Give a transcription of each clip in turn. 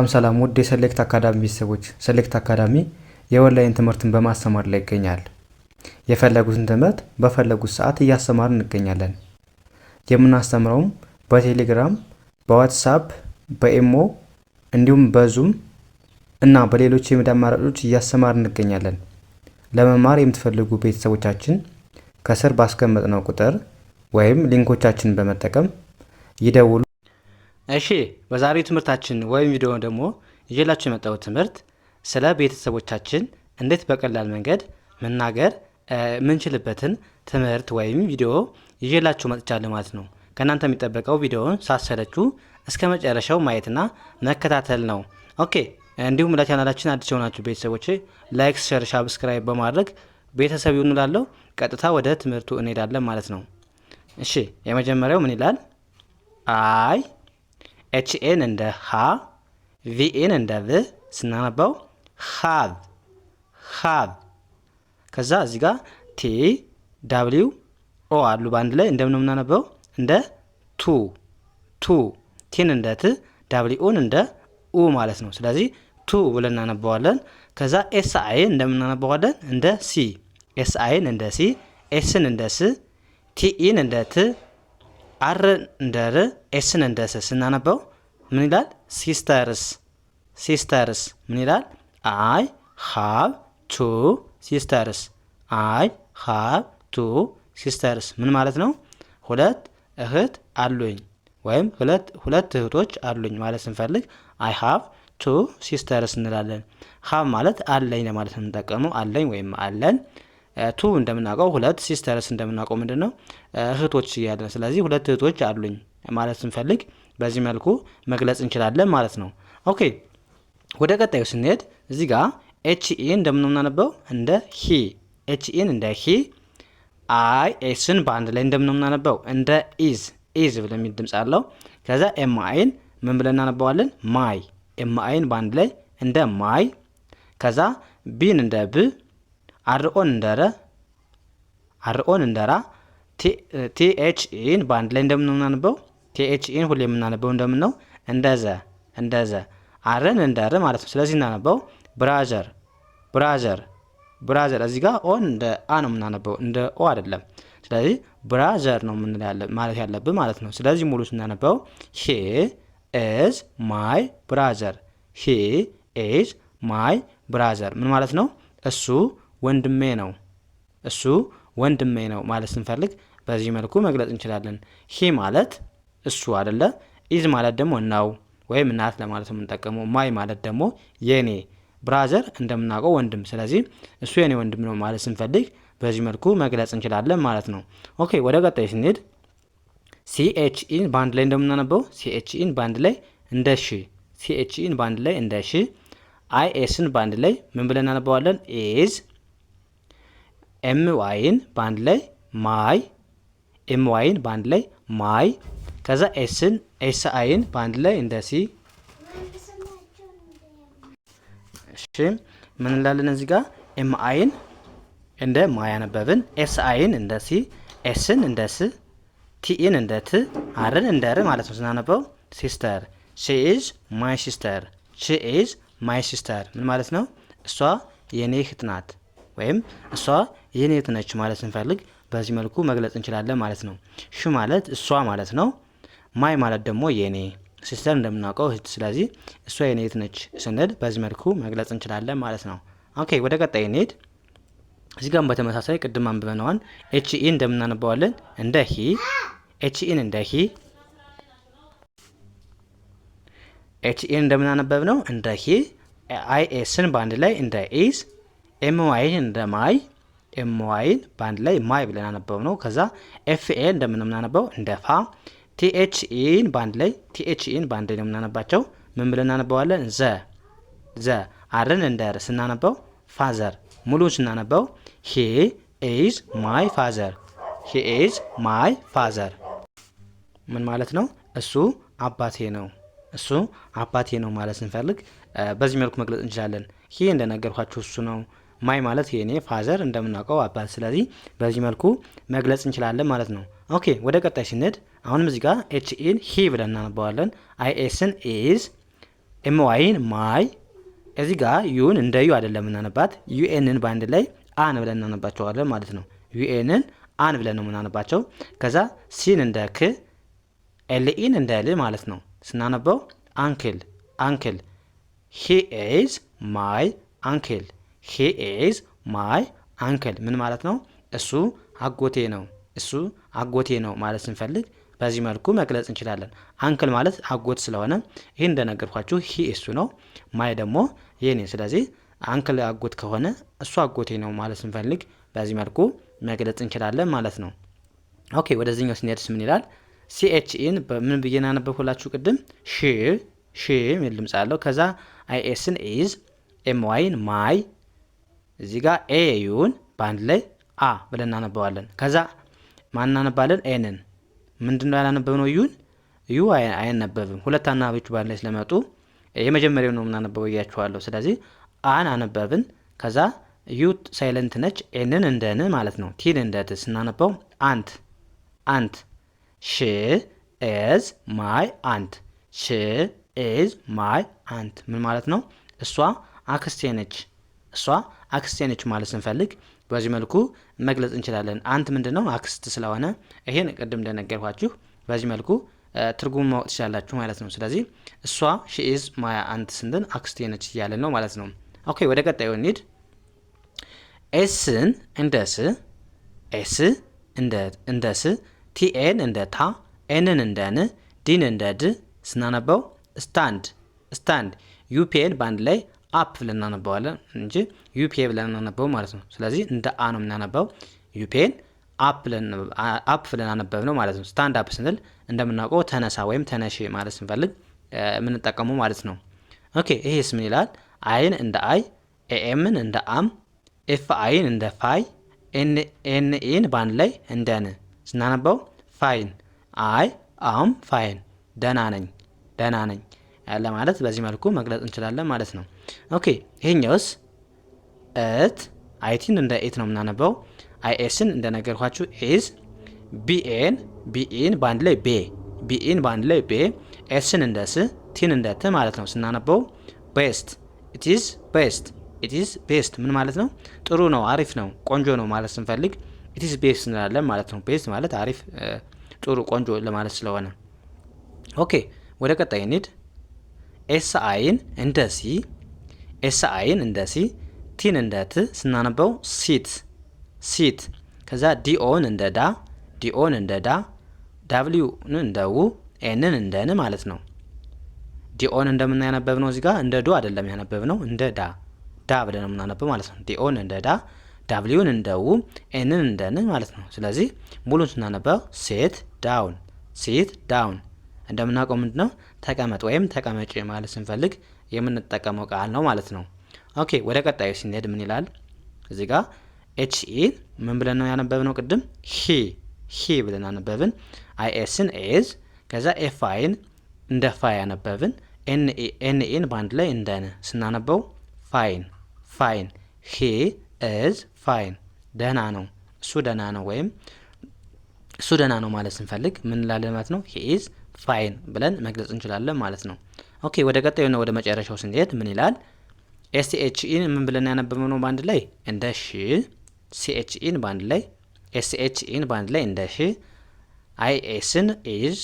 ሰላም ውድ የሰሌክት አካዳሚ ቤተሰቦች፣ ሰሌክት አካዳሚ የኦንላይን ትምህርትን በማስተማር ላይ ይገኛል። የፈለጉትን ትምህርት በፈለጉት ሰዓት እያስተማርን እንገኛለን። የምናስተምረውም በቴሌግራም፣ በዋትስአፕ፣ በኢሞ እንዲሁም በዙም እና በሌሎች የሚዲያ አማራጮች እያስተማርን እንገኛለን። ለመማር የምትፈልጉ ቤተሰቦቻችን ከስር ባስቀመጥነው ቁጥር ወይም ሊንኮቻችንን በመጠቀም ይደውሉ። እሺ በዛሬው ትምህርታችን ወይም ቪዲዮ ደግሞ ይዤላችሁ የመጣሁት ትምህርት ስለ ቤተሰቦቻችን እንዴት በቀላል መንገድ መናገር ምንችልበትን ትምህርት ወይም ቪዲዮ ይዤላችሁ መጥቻለሁ ማለት ነው። ከእናንተ የሚጠበቀው ቪዲዮውን ሳትሰለቹ እስከ መጨረሻው ማየትና መከታተል ነው። ኦኬ። እንዲሁም ለቻናላችን አዲስ የሆናችሁ ቤተሰቦች ላይክ፣ ሼር፣ ሰብስክራይብ በማድረግ ቤተሰብ ይሁኑ እላለሁ። ቀጥታ ወደ ትምህርቱ እንሄዳለን ማለት ነው። እሺ የመጀመሪያው ምን ይላል? አይ ኤችኤን እንደ ሀ ቪኤን እንደ ቭ ስናነባው ሀቭ ሀቭ። ከዛ እዚህ ጋር ቲ ዳብሊው ኦ አሉ በአንድ ላይ እንደምን የምናነበው እንደ ቱ ቱ። ቲን እንደ ት ዳብሊውን እንደ ኡ ማለት ነው። ስለዚህ ቱ ብለን እናነበዋለን። ከዛ ኤስ አይን እንደምናነበዋለን እንደ ሲ። ኤስ አይን እንደ ሲ፣ ኤስን እንደ ስ፣ ቲኢን እንደ ት፣ አር እንደ ር፣ ኤስን እንደ ስ ስናነበው ምን ይላል? ሲስተርስ ሲስተርስ። ምን ይላል? አይ ሃቭ ቱ ሲስተርስ። አይ ሃቭ ቱ ሲስተርስ ምን ማለት ነው? ሁለት እህት አሉኝ ወይም ሁለት እህቶች አሉኝ ማለት ስንፈልግ አይ ሃቭ ቱ ሲስተርስ እንላለን። ሃቭ ማለት አለኝ ለማለት ነው የምንጠቀመው። አለኝ ወይም አለን። ቱ እንደምናውቀው ሁለት፣ ሲስተርስ እንደምናውቀው ምንድን ነው? እህቶች እያለን። ስለዚህ ሁለት እህቶች አሉኝ ማለት ስንፈልግ በዚህ መልኩ መግለጽ እንችላለን ማለት ነው። ኦኬ ወደ ቀጣዩ ስንሄድ እዚህ ጋር ኤችኢ እንደምናነበው እንደ ሂ። ኤችኢን እንደ ሂ። አይ ኤስን በአንድ ላይ እንደምናነበው እንደ ኢዝ ኢዝ ብለን የሚል ድምጽ አለው። ከዛ ኤም አይን ምን ብለን እናነባዋለን? ማይ። ኤም አይን በአንድ ላይ እንደ ማይ። ከዛ ቢን እንደ ብ፣ አርኦን እንደ ረ፣ አርኦን እንደ ራ። ቲኤችኢን በአንድ ላይ እንደምናነበው ቲኤችኢን ሁሌ የምናነበው እንደምን ነው? እንደዘ እንደዘ። አርን እንደ ር ማለት ነው። ስለዚህ እናነበው ብራዘር ብራዘር ብራዘር። እዚህ ጋር ኦን እንደ አ ነው የምናነበው እንደ ኦ አይደለም። ስለዚህ ብራዘር ነው ማለት ያለብን ማለት ነው። ስለዚህ ሙሉ ስናነበው ሂ ኢዝ ማይ ብራዘር። ሂ ኢዝ ማይ ብራዘር ምን ማለት ነው? እሱ ወንድሜ ነው። እሱ ወንድሜ ነው ማለት ስንፈልግ በዚህ መልኩ መግለጽ እንችላለን። ሂ ማለት እሱ አይደለ። ኢዝ ማለት ደግሞ ነው ወይም እናት ለማለት ነው የምንጠቀመው። ማይ ማለት ደግሞ የኔ፣ ብራዘር እንደምናውቀው ወንድም። ስለዚህ እሱ የኔ ወንድም ነው ማለት ስንፈልግ በዚህ መልኩ መግለጽ እንችላለን ማለት ነው። ኦኬ ወደ ቀጣይ ስንሄድ ሲኤችኢን በአንድ ላይ እንደምናነበው ሲኤችኢን በአንድ ላይ እንደ ሺ። ሲኤችኢን በአንድ ላይ እንደ ሺ። አይ ኤስን በአንድ ላይ ምን ብለን እናነበዋለን? ኢዝ። ኤም ዋይን በአንድ ላይ ማይ። ኤም ዋይን በአንድ ላይ ማይ። ከዛ ኤስን ኤስ አይን በአንድ ላይ እንደ ሲ። እሺ ምን እንላለን እዚህ ጋር? ኤም አይን እንደ ማ ያነበብን፣ ኤስ አይን እንደ ሲ፣ ኤስን እንደ ስ፣ ቲኢን እንደ ት፣ አርን እንደ ር ማለት ነው ስናነበው ሲስተር። ሺ ኢዝ ማይ ሲስተር። ሺ ኢዝ ማይ ሲስተር ምን ማለት ነው? እሷ የኔ እህት ናት ወይም እሷ የኔ እህት ነች ማለት ስንፈልግ በዚህ መልኩ መግለጽ እንችላለን ማለት ነው። ሺ ማለት እሷ ማለት ነው። ማይ ማለት ደግሞ የኔ፣ ሲስተር እንደምናውቀው እህት። ስለዚህ እሷ የኔ እህት ነች ስንል በዚህ መልኩ መግለጽ እንችላለን ማለት ነው። ኦኬ ወደ ቀጣይ እንሂድ። እዚህ ጋርም በተመሳሳይ ቅድም አንብበነዋል። ኤችኢ እንደምናነባዋለን እንደ ሂ። ኤችኢን እንደ ሂ። ኤችኢን እንደምናነበብ ነው እንደ ሂ። አይ ኤስን በአንድ ላይ እንደ ኢዝ። ኤም ዋይን እንደ ማይ። ኤም ዋይን በአንድ ላይ ማይ ብለን አነበብ ነው። ከዛ ኤፍኤ እንደምናነበው እንደ ፋ። ቲኤችኢን በአንድ ላይ ቲኤችኢን በአንድ ላይ ነው የምናነባቸው። ምን ብለን እናነበዋለን? ዘ ዘ። አርን እንደ ር ስናነበው ፋዘር። ሙሉን ስናነበው ሂ ኢዝ ማይ ፋዘር። ሂ ኢዝ ማይ ፋዘር ምን ማለት ነው? እሱ አባቴ ነው። እሱ አባቴ ነው ማለት ስንፈልግ በዚህ መልኩ መግለጽ እንችላለን። ሂ እንደነገርኳችሁ እሱ ነው። ማይ ማለት የኔ፣ ፋዘር እንደምናውቀው አባት። ስለዚህ በዚህ መልኩ መግለጽ እንችላለን ማለት ነው። ኦኬ ወደ ቀጣይ ስንሄድ አሁንም እዚህ ጋር ኤችኢን ሂ ብለን እናነባዋለን። አይኤስን ኢዝ፣ ኤምዋይን ማይ። እዚህ ጋር ዩን እንደ ዩ አይደለም የምናነባት፣ ዩኤንን በአንድ ላይ አን ብለን እናነባቸዋለን ማለት ነው። ዩኤንን አን ብለን ነው የምናነባቸው። ከዛ ሲን እንደ ክ፣ ኤልኢን እንደ ል ማለት ነው። ስናነበው አንክል አንክል። ሂ ኢዝ ማይ አንክል። ሂ ኢዝ ማይ አንክል ምን ማለት ነው? እሱ አጎቴ ነው፣ እሱ አጎቴ ነው ማለት ስንፈልግ በዚህ መልኩ መግለጽ እንችላለን። አንክል ማለት አጎት ስለሆነ ይህ እንደነገርኳችሁ ሂ እሱ ነው፣ ማይ ደግሞ የኔ። ስለዚህ አንክል አጎት ከሆነ እሱ አጎቴ ነው ማለት ስንፈልግ በዚህ መልኩ መግለጽ እንችላለን ማለት ነው። ኦኬ ወደዚህኛው ስንሄድስ ምን ይላል? ሲኤችኢን በምን ብዬ ያነበብኩላችሁ ቅድም? ሺ የሚል ድምጽ አለው። ከዛ አይኤስን ኢዝ፣ ኤምዋይን ማይ፣ እዚህ ጋር ኤዩን በአንድ ላይ አ ብለን እናነበዋለን። ከዛ ማን እናነባለን? ኤንን። ምንድነው ያላነበብነው? ዩ አይነበብም። ሁለት አናባቢዎች በአንድ ላይ ስለመጡ የመጀመሪያው ነው የምናነበበው እያችኋለሁ። ስለዚህ አን አነበብን። ከዛ ዩ ሳይለንት ነች። ኤንን እንደ ን ማለት ነው። ቲን እንደ ት ስናነበው አንት አንት። ሺ ኢዝ ማይ አንት። ሺ ኢዝ ማይ አንት ምን ማለት ነው? እሷ አክስቴ ነች፣ እሷ አክስቴ ነች ማለት ስንፈልግ በዚህ መልኩ መግለጽ እንችላለን። አንት ምንድነው? አክስት ስለሆነ ይሄን ቅድም እንደነገርኳችሁ በዚህ መልኩ ትርጉም ማወቅ ትችላላችሁ ማለት ነው። ስለዚህ እሷ ሺ ኢዝ ማይ አንት ስንል አክስቴ ነች እያለን ነው ማለት ነው። ኦኬ ወደ ቀጣዩ እንሂድ። ኤስን እንደ ስ፣ ኤስ እንደ ስ፣ ቲኤን እንደ ታ፣ ኤንን እንደ ን፣ ዲን እንደ ድ ስናነበው ስታንድ ስታንድ። ዩፒኤን በአንድ ላይ አፕ ብለን እናነበዋለን እንጂ ዩፒኤ ብለን እናነበው ማለት ነው። ስለዚህ እንደ አ ነው የምናነበው። ዩፒኤን አፕ ብለን አነበብ ነው ማለት ነው። ስታንድ አፕ ስንል እንደምናውቀው ተነሳ ወይም ተነሽ ማለት ስንፈልግ የምንጠቀሙ ማለት ነው። ኦኬ ይሄስ ምን ይላል? አይን እንደ አይ፣ ኤኤምን እንደ አም፣ ኤፍ አይን እንደ ፋይ፣ ኤንኢን በአንድ ላይ እንደ ን ስናነበው ፋይን። አይ አም ፋይን፣ ደህና ነኝ ደህና ነኝ ያለ ማለት በዚህ መልኩ መግለጽ እንችላለን ማለት ነው። ኦኬ ይሄኛውስ እት፣ አይቲን እንደ ኤት ነው የምናነበው። አይኤስን እንደነገርኳችሁ ኢዝ፣ ቢኢን በአንድ ላይ ቤ፣ ቢኢን በአንድ ላይ ቤ፣ ኤስን እንደ ስ፣ ቲን እንደ ት ማለት ነው። ስናነበው ቤስት፣ ኢትዝ ቤስት፣ ኢትዝ ቤስት ምን ማለት ነው? ጥሩ ነው፣ አሪፍ ነው፣ ቆንጆ ነው ማለት ስንፈልግ ኢትዝ ቤስት እንላለን ማለት ነው። ቤስት ማለት አሪፍ፣ ጥሩ፣ ቆንጆ ለማለት ስለሆነ። ኦኬ ወደ ቀጣይ እንሂድ። ኤስ አይን እንደ ሲ፣ ኤስ አይን እንደ ሲ፣ ቲን እንደ ት ስናነበው ሲት ሲት። ከዛ ዲኦን እንደ ዳ፣ ዲኦን እንደ ዳ፣ ዳብሊውን እንደ ው፣ ኤንን እንደ ን ማለት ነው። ዲኦን እንደምናያነበብ ነው እዚህ ጋር እንደ ዶ አይደለም ያነበብ ነው፣ እንደ ዳ ዳ ብለን ነው የምናነበው ማለት ነው። ዲኦን እንደ ዳ፣ ዳብሊውን እንደ ው፣ ኤንን እንደ ን ማለት ነው። ስለዚህ ሙሉን ስናነበው ሴት ዳውን፣ ሴት ዳውን። እንደምናውቀው ምንድነው ተቀመጥ ወይም ተቀመጭ ማለት ስንፈልግ የምንጠቀመው ቃል ነው ማለት ነው። ኦኬ ወደ ቀጣዩ ስንሄድ ምን ይላል? እዚህ ጋር ኤችኢ ምን ብለን ነው ያነበብነው ቅድም? ሂ ብለን አነበብን። አይኤስን ኤዝ፣ ከዛ ኤፍ አይን እንደ ፋይ ያነበብን። ኤንኢን በአንድ ላይ እንደ ን ስናነበው ፋይን ፋይን። ሂ ኢዝ ፋይን፣ ደህና ነው፣ እሱ ደህና ነው ወይም እሱ ደህና ነው ማለት ስንፈልግ ምን እንላለን ማለት ነው? ሂ ኢዝ ፋይን ብለን መግለጽ እንችላለን ማለት ነው። ኦኬ ወደ ቀጣዩና ወደ መጨረሻው ስንሄድ ምን ይላል? ኤስኤችኢን ምን ብለን ያነበብነው ነው በአንድ ላይ እንደ ሺ፣ ሲኤችኢን በአንድ ላይ፣ ኤስኤችኢን በአንድ ላይ እንደ ሺ፣ አይኤስን ኢዝ፣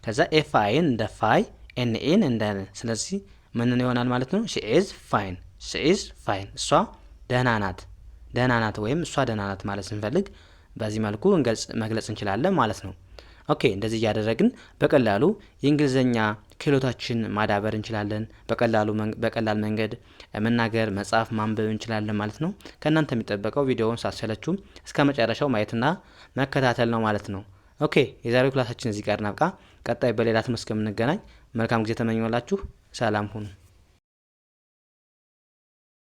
ከዛ ኤፍ አይን እንደ ፋይ፣ ኤንኤን እንደ ን። ስለዚህ ምን ይሆናል ማለት ነው? ሺ ኢዝ ፋይን፣ ሺ ኢዝ ፋይን፣ እሷ ደህና ናት፣ ደህና ናት ወይም እሷ ደህና ናት ማለት ስንፈልግ በዚህ መልኩ መግለጽ እንችላለን ማለት ነው። ኦኬ እንደዚህ እያደረግን በቀላሉ የእንግሊዝኛ ክህሎታችን ማዳበር እንችላለን። በቀላል መንገድ መናገር፣ መጻፍ፣ ማንበብ እንችላለን ማለት ነው። ከእናንተ የሚጠበቀው ቪዲዮውን ሳትሰለቹ እስከ መጨረሻው ማየትና መከታተል ነው ማለት ነው። ኦኬ የዛሬው ክላሳችን እዚህ ጋር እናብቃ። ቀጣይ በሌላ ትምህርት እስከምንገናኝ መልካም ጊዜ ተመኘላችሁ። ሰላም ሁኑ።